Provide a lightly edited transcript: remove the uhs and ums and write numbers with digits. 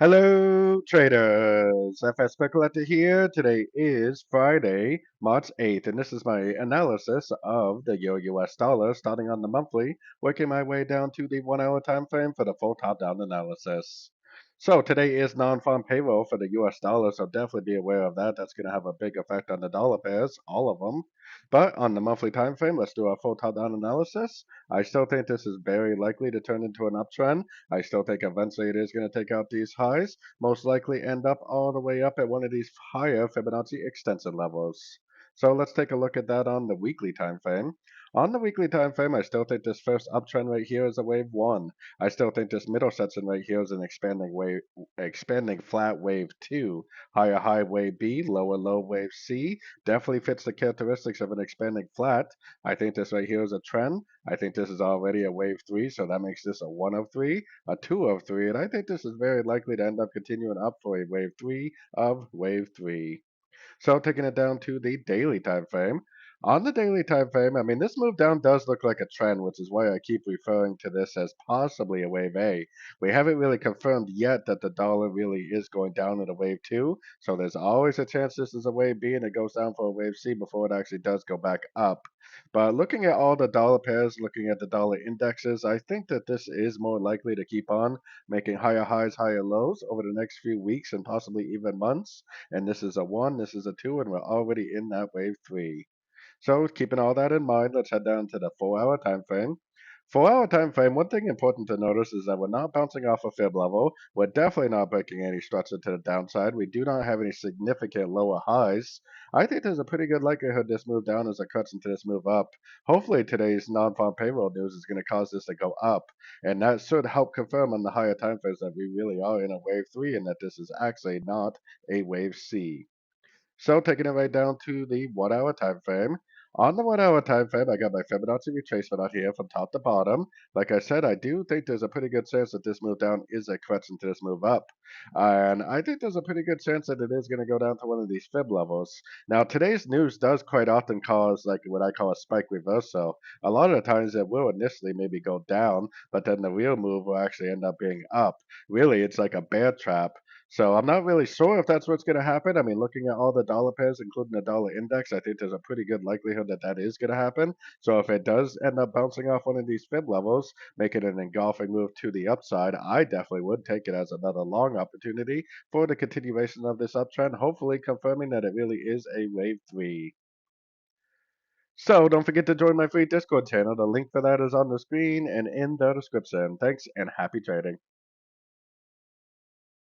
Hello, traders. FX Pip Collector here. Today is Friday, March 8th, and this is my analysis of the Euro-US dollar starting on the monthly, working my way down to the 1 hour time frame for the full top-down analysis. So today is non-farm payroll for the US dollar, so definitely be aware of that. That's going to have a big effect on the dollar pairs, all of them. But on the monthly time frame, let's do our full top-down analysis. I still think this is very likely to turn into an uptrend. I still think eventually it is going to take out these highs, most likely end up all the way up at one of these higher Fibonacci extension levels. So let's take a look at that on the weekly time frame. On the weekly time frame, I still think this first uptrend right here is a wave one. I still think this middle section right here is an expanding wave, expanding flat wave two. Higher high wave B, lower low wave C. Definitely fits the characteristics of an expanding flat. I think this right here is a trend. I think this is already a wave three, so that makes this a one of three, a two of three, and I think this is very likely to end up continuing up for a wave three of wave three. So taking it down to the daily time frame. On the daily time frame, I mean, this move down does look like a trend, which is why I keep referring to this as possibly a wave A. We haven't really confirmed yet that the dollar really is going down in a wave two, so there's always a chance this is a wave B and it goes down for a wave C before it actually does go back up. But looking at all the dollar pairs, looking at the dollar indexes, I think that this is more likely to keep on making higher highs, higher lows over the next few weeks and possibly even months. And this is a one, this is a two, and we're already in that wave three. So keeping all that in mind, let's head down to the 4 hour time frame. 4 hour time frame, one thing important to notice is that we're not bouncing off a fib level. We're definitely not breaking any structure to the downside. We do not have any significant lower highs. I think there's a pretty good likelihood this move down is a cut into this move up. Hopefully today's non-farm payroll news is going to cause this to go up. And that should help confirm on the higher time frames that we really are in a wave three and that this is actually not a wave C. So taking it right down to the 1 hour time frame. On the 1 hour time frame, I got my Fibonacci retracement out here from top to bottom. Like I said, I do think there's a pretty good chance that this move down is a correction to this move up. And I think there's a pretty good chance that it is going to go down to one of these fib levels. Now, today's news does quite often cause like what I call a spike reversal. A lot of the times it will initially maybe go down, but then the real move will actually end up being up. Really, it's like a bear trap. So I'm not really sure if that's what's going to happen. I mean, looking at all the dollar pairs, including the dollar index, I think there's a pretty good likelihood that that is going to happen. So if it does end up bouncing off one of these fib levels, making an engulfing move to the upside, I definitely would take it as another long opportunity for the continuation of this uptrend, hopefully confirming that it really is a wave three. So don't forget to join my free Discord channel. The link for that is on the screen and in the description. Thanks and happy trading.